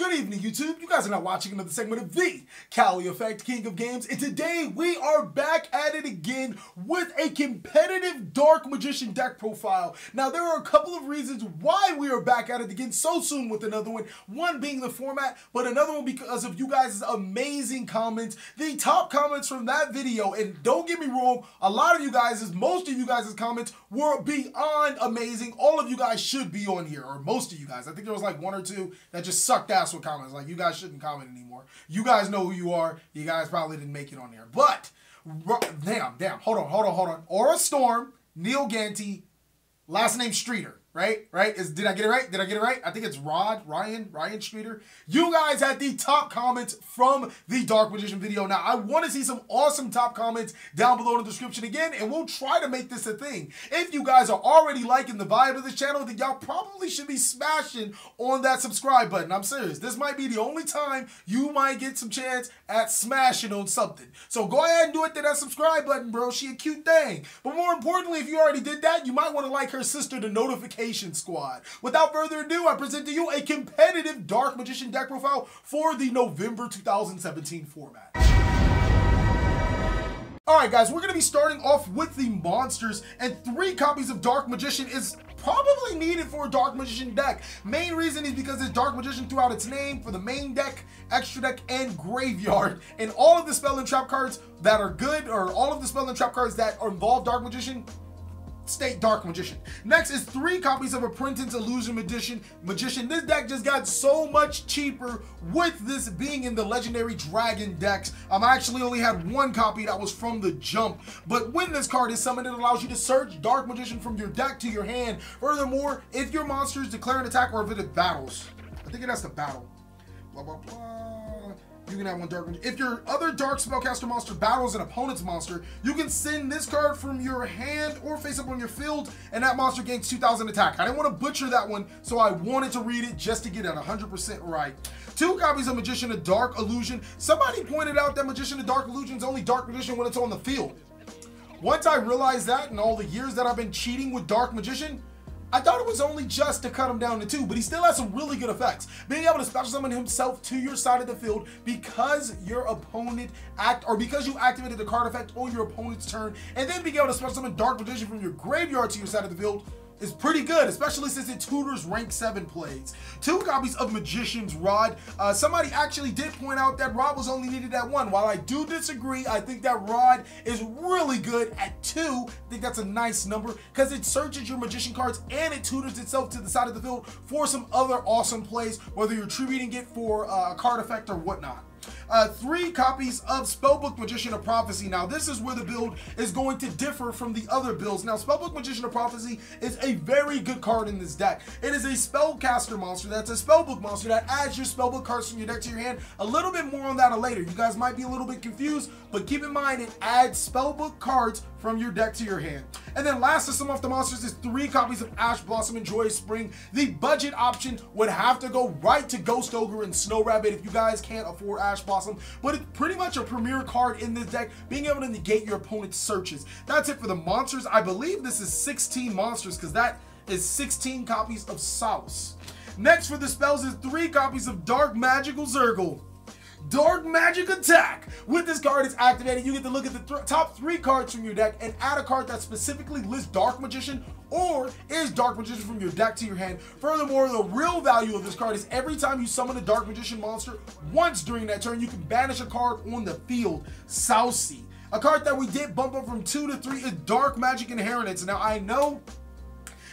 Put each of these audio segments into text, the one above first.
Good evening, YouTube. You guys are now watching another segment of TheCaliEffect, King of Games, and today we are back at it again with a competitive Dark Magician deck profile. Now, there are a couple of reasons why we are back at it again so soon with another one. One being the format, but another one because of you guys' amazing comments. The top comments from that video, and don't get me wrong, a lot of you guys, most of you guys' comments were beyond amazing. All of you guys should be on here, or most of you guys. I think there was like one or two that just sucked ass with comments. Like, you guys shouldn't comment anymore. You guys know who you are. You guys probably didn't make it on there. But, damn, hold on. Aura Storm, Neil Ganti, last name Streeter. Right? Did I get it right? I think it's Ryan Streeter. You guys had the top comments from the Dark Magician video. Now, I want to see some awesome top comments down below in the description again, and we'll try to make this a thing. If you guys are already liking the vibe of this channel, then y'all probably should be smashing on that subscribe button. I'm serious. This might be the only time you might get some chance at smashing on something. So go ahead and do it to that subscribe button, bro. She a cute thing. But more importantly, if you already did that, you might want to like her sister, the Notification Squad. Without further ado, I present to you a competitive Dark Magician deck profile for the November 2017 format. Alright guys, we're going to be starting off with the monsters, and 3 copies of Dark Magician is probably needed for a Dark Magician deck. Main reason is because it's Dark Magician throughout its name for the main deck, extra deck, and graveyard. And all of the spell and trap cards that are good, or all of the spell and trap cards that involve Dark Magician, state Dark Magician. Next is 3 copies of Apprentice Illusion Magician. This deck just got so much cheaper with this being in the legendary dragon decks. I actually only had 1 copy that was from the jump, but when this card is summoned, it allows you to search Dark Magician from your deck to your hand. Furthermore, if your monsters declare an attack or if it battles, I think it has to battle, blah blah blah, you can have 1 Dark Magician. If your other Dark Spellcaster monster battles an opponent's monster, you can send this card from your hand or face up on your field, and that monster gains 2,000 attack. I didn't want to butcher that one, so I wanted to read it just to get it 100% right. 2 copies of Magician of Dark Illusion. Somebody pointed out that Magician of Dark Illusion is only Dark Magician when it's on the field. Once I realized that, and all the years that I've been cheating with Dark Magician, I thought it was only just to cut him down to 2, but he still has some really good effects. Being able to special summon himself to your side of the field because your opponent because you activated the card effect on your opponent's turn, and then being able to special summon Dark Magician from your graveyard to your side of the field is pretty good, especially since it tutors rank 7 plays. 2 copies of Magician's Rod. Somebody actually did point out that Rod was only needed at 1. While I do disagree, I think that Rod is really good at 2. I think that's a nice number because it searches your Magician cards and it tutors itself to the side of the field for some other awesome plays, whether you're treating it for a card effect or whatnot. 3 copies of Spellbook Magician of Prophecy. Now, this is where the build is going to differ from the other builds. Now, Spellbook Magician of Prophecy is a very good card in this deck. It is a spellcaster monster that's a spellbook monster that adds your spellbook cards from your deck to your hand. A little bit more on that later. You guys might be a little bit confused, but keep in mind it adds spellbook cards from your deck to your hand. And then last to sum off the monsters is 3 copies of Ash Blossom and Joyous Spring. The budget option would have to go right to Ghost Ogre and Snow Rabbit if you guys can't afford Ash Blossom, but it's pretty much a premier card in this deck, being able to negate your opponent's searches. That's it for the monsters. I believe this is 16 monsters because that is 16 copies of Solace. Next for the spells is 3 copies of Dark Magical Zergle. Dark Magic Attack. With this card is activated, you get to look at the top 3 cards from your deck and add a card that specifically lists Dark Magician or is Dark Magician from your deck to your hand. Furthermore, the real value of this card is every time you summon a Dark Magician monster once during that turn, you can banish a card on the field. Saucy. A card that we did bump up from 2 to 3 is Dark Magic Inheritance. Now, I know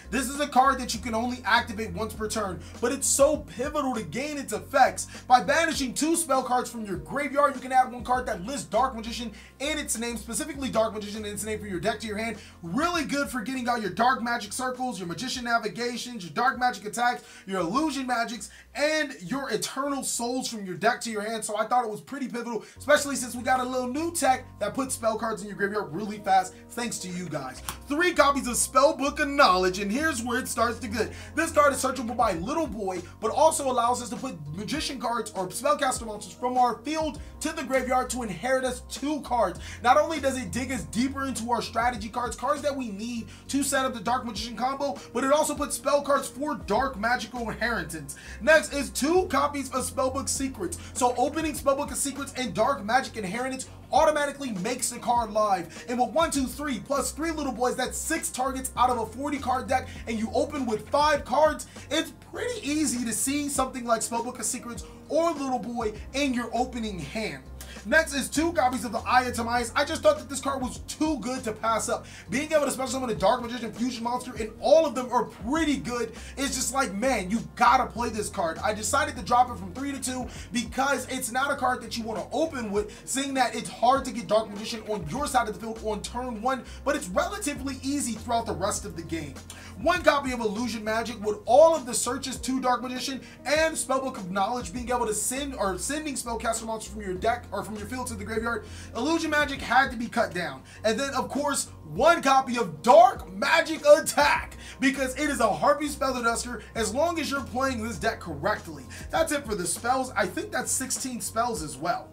this is a card that you can only activate once per turn, but it's so pivotal to gain its effects. By banishing 2 spell cards from your graveyard, you can add 1 card that lists Dark Magician in its name, specifically Dark Magician in its name for your deck to your hand. Really good for getting out your Dark Magic Circles, your Magician Navigations, your Dark Magic Attacks, your Illusion Magics, and your Eternal Souls from your deck to your hand. So I thought it was pretty pivotal, especially since we got a little new tech that puts spell cards in your graveyard really fast, thanks to you guys. 3 copies of Spellbook of Knowledge, and here's where it starts to good. This card is searchable by Little Boy, but also allows us to put magician cards or spellcaster monsters from our field to the graveyard to inherit us 2 cards. Not only does it dig us deeper into our strategy cards that we need to set up the Dark Magician combo, but it also puts spell cards for dark magical inheritance. Next is 2 copies of Spellbook Secrets. So opening Spellbook of Secrets and Dark Magic Inheritance automatically makes the card live. And with 1, 2, 3 plus 3 Little Boys, that's 6 targets out of a 40 card deck, and you open with 5 cards, it's pretty easy to see something like Spellbook of Secrets or Little Boy in your opening hand. Next is 2 copies of the Eyes of Timeaus. I just thought that this card was too good to pass up. Being able to special summon a Dark Magician Fusion monster, and all of them are pretty good. It's just like, man, you gotta play this card. I decided to drop it from 3 to 2 because it's not a card that you want to open with, seeing that it's hard to get Dark Magician on your side of the field on turn 1, but it's relatively easy throughout the rest of the game. 1 copy of Illusion Magic with all of the searches to Dark Magician and Spellbook of Knowledge, being able to sending spellcaster monsters from your deck or from your field to the graveyard. Illusion Magic had to be cut down. And then of course 1 copy of Dark Magic Attack, because it is a Harpy's Feather Duster as long as you're playing this deck correctly. That's it for the spells. I think that's 16 spells as well.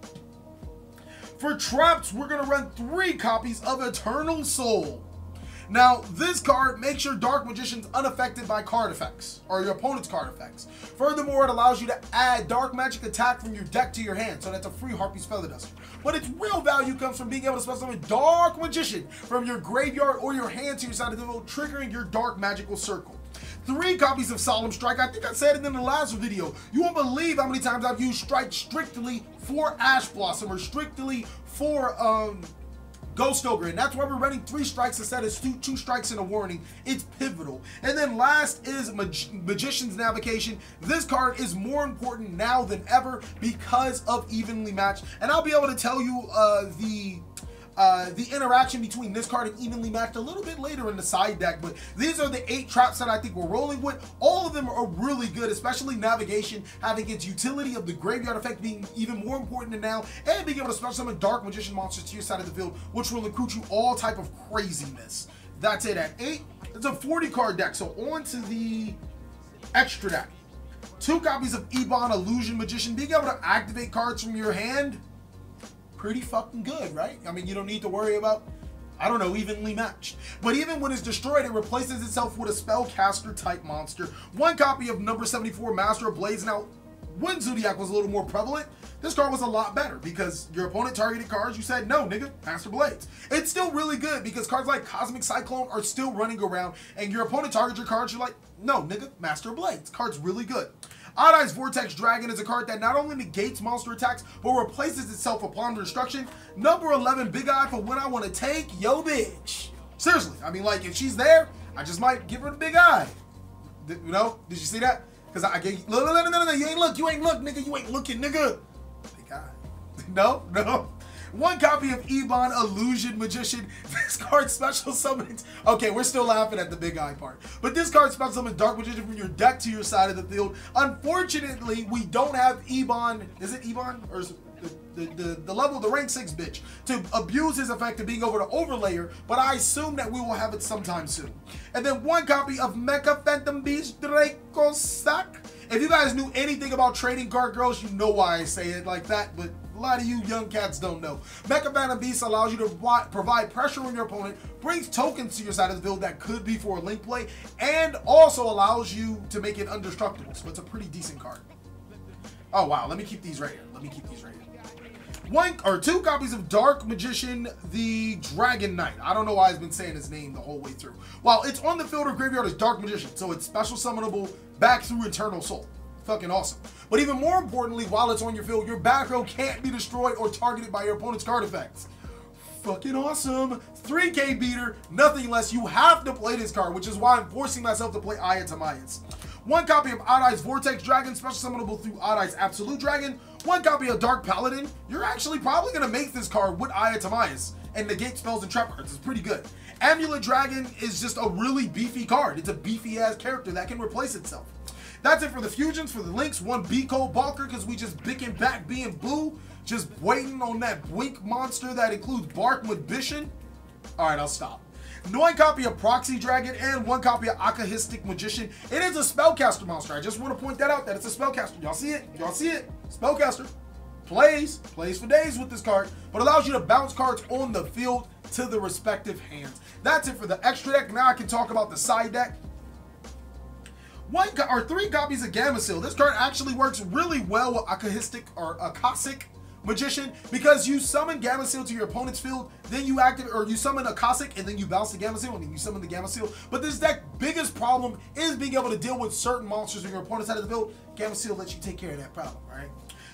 For traps, we're gonna run 3 copies of Eternal Soul. Now, this card makes your Dark Magicians unaffected by card effects, or your opponent's card effects. Furthermore, it allows you to add Dark Magic Attack from your deck to your hand, so that's a free Harpy's Feather Duster. But its real value comes from being able to special summon Dark Magician from your graveyard or your hand to your side of the field, triggering your Dark Magical Circle. 3 copies of Solemn Strike. I think I said it in the last video. You won't believe how many times I've used Strike strictly for Ash Blossom or strictly for Ghost Ogre, and that's why we're running 3 strikes instead of 2 strikes and a warning. It's pivotal. And then last is Magician's Navigation. This card is more important now than ever because of Evenly Matched, and I'll be able to tell you the interaction between this card and Evenly Matched a little bit later in the side deck, but these are the 8 traps that I think we're rolling with. All of them are really good, especially Navigation having its utility of the graveyard effect being even more important than now, and being able to special summon Dark Magician monsters to your side of the field, which will recruit you all type of craziness. That's it at 8. It's a 40 card deck, so on to the extra deck. 2 copies of Ebon, Illusion Magician. Being able to activate cards from your hand, pretty fucking good, right? I mean, you don't need to worry about, I don't know, Evenly Matched. But even when it's destroyed, it replaces itself with a spellcaster type monster. 1 copy of number 74, Master of Blades. Now, when Zodiac was a little more prevalent, this card was a lot better because your opponent targeted cards, you said, no, nigga, Master Blades. It's still really good because cards like Cosmic Cyclone are still running around, and your opponent targets your cards, you're like, no, nigga, Master Blades. Card's really good. Odd Eyes Vortex Dragon is a card that not only negates monster attacks, but replaces itself upon destruction. Number 11, Big Eye for when I want to take yo bitch. Seriously, I mean, like, if she's there, I just might give her the Big Eye. You know, did you see that? Because I gave, no, you ain't look, nigga, you ain't looking, nigga. Big Eye. No. 1 copy of Ebon, Illusion Magician. This card special summons. Okay, we're still laughing at the Big Eye part. But this card special summons Dark Magician from your deck to your side of the field. Unfortunately, we don't have Ebon. Is it Ebon? Or is it the level of the rank 6 bitch to abuse his effect of being over to Overlayer, but I assume that we will have it sometime soon. And then 1 copy of Mecha Phantom Beast Dracosac. If you guys knew anything about trading card girls, you know why I say it like that, but a lot of you young cats don't know. Mecha Phantom Beast allows you to provide pressure on your opponent, brings tokens to your side of the field that could be for a link play, and also allows you to make it indestructible, so it's a pretty decent card. Oh wow, let me keep these right here. 1 or 2 copies of Dark Magician, the Dragon Knight. I don't know why I've been saying his name the whole way through. Well, it's on the field or graveyard as Dark Magician, so it's special summonable back through Eternal Soul. Fucking awesome. But even more importantly, while it's on your field, your back row can't be destroyed or targeted by your opponent's card effects. Fucking awesome. 3K beater, nothing less. You have to play this card, which is why I'm forcing myself to play Eyes of Timeaus. 1 copy of Odd Eyes Vortex Dragon, special summonable through Odd Eyes Absolute Dragon. 1 copy of Dark Paladin. You're actually probably going to make this card with Eyes of Timeaus and negate spells and trap cards. It's pretty good. Amulet Dragon is just a really beefy card. It's a beefy ass character that can replace itself. That's it for the fusions. For the links, 1 B-Code Balker, because we just bicking back being boo. Just waiting on that Blink monster that includes Bark Magician. Alright, I'll stop. 1 copy of Proxy Dragon, and 1 copy of Akahistic Magician. It is a spellcaster monster. I just want to point that out, that it's a spellcaster. Y'all see it? Y'all see it? Spellcaster. Plays for days with this card, but allows you to bounce cards on the field to the respective hands. That's it for the extra deck. Now I can talk about the side deck. 3 copies of Gameciel. This card actually works really well with Akahistic or Akashic Magician, because you summon Gameciel to your opponent's field, then you activate, or you summon Akashic and then you bounce the Gameciel and then you summon the Gameciel. But this deck biggest problem is being able to deal with certain monsters on your opponent's side of the field. Gameciel lets you take care of that problem, right?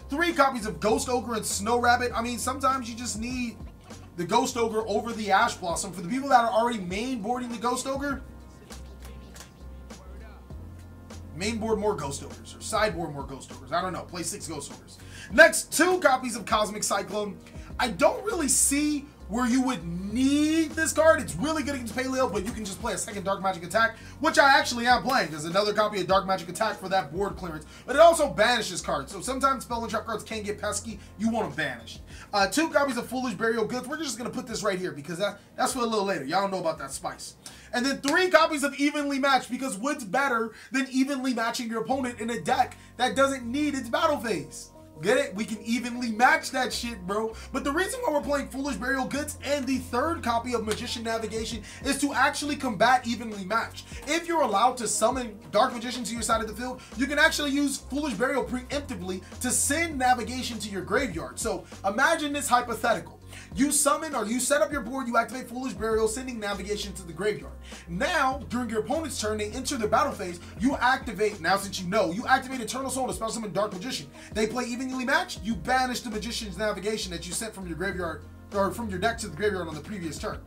3 copies of Ghost Ogre and Snow Rabbit. I mean, sometimes you just need the Ghost Ogre over the Ash Blossom. For the people that are already main boarding the Ghost Ogre, main board more Ghost Ogres, or sideboard more Ghost Ogres. I don't know. Play 6 Ghost Ogres. Next, 2 copies of Cosmic Cyclone. I don't really see where you would need this card. It's really good against Paleo, but you can just play a second Dark Magic Attack, which I actually am playing. There's another copy of Dark Magic Attack for that board clearance, but it also banishes cards. So sometimes Spell and Trap cards can get pesky. You want them banished. 2 copies of Foolish Burial Goods. We're just going to put this right here because that's for a little later. Y'all know about that spice. And then 3 copies of Evenly Matched, because what's better than evenly matching your opponent in a deck that doesn't need its battle phase? Get it? We can evenly match that shit, bro. But the reason why we're playing Foolish Burial Goods and the 3rd copy of Magician Navigation is to actually combat evenly matched. If you're allowed to summon Dark Magician to your side of the field, you can actually use Foolish Burial preemptively to send Navigation to your graveyard. So imagine this hypothetical. You summon, or you set up your board, you activate Foolish Burial, sending Navigation to the graveyard. Now, during your opponent's turn, they enter the battle phase, you activate, now since you activate Eternal Soul to spell summon Dark Magician. They play evenly matched, you banish the Magician's Navigation that you sent from your graveyard, or from your deck to the graveyard on the previous turn.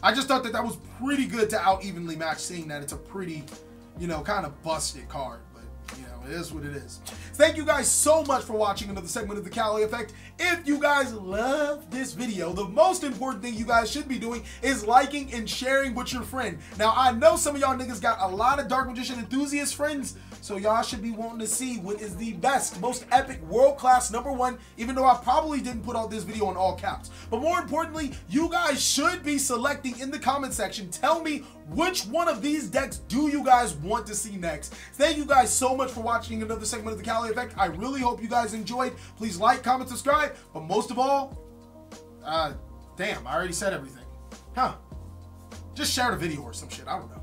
I just thought that was pretty good to out evenly match, seeing that it's a pretty, kind of busted card. It is what it is. Thank you guys so much for watching another segment of the Cali Effect. If you guys love this video, the most important thing you guys should be doing is liking and sharing with your friend. Now, I know some of y'all niggas got a lot of Dark Magician enthusiast friends, so y'all should be wanting to see what is the best, most epic, world-class #1, even though I probably didn't put out this video in all caps. But more importantly, you guys should be selecting in the comment section. Tell me which one of these decks do you guys want to see next. Thank you guys so much for watching another segment of the Cali Effect. I really hope you guys enjoyed. Please like, comment, subscribe, but most of all, damn, I already said everything. Just share the video or some shit. I don't know.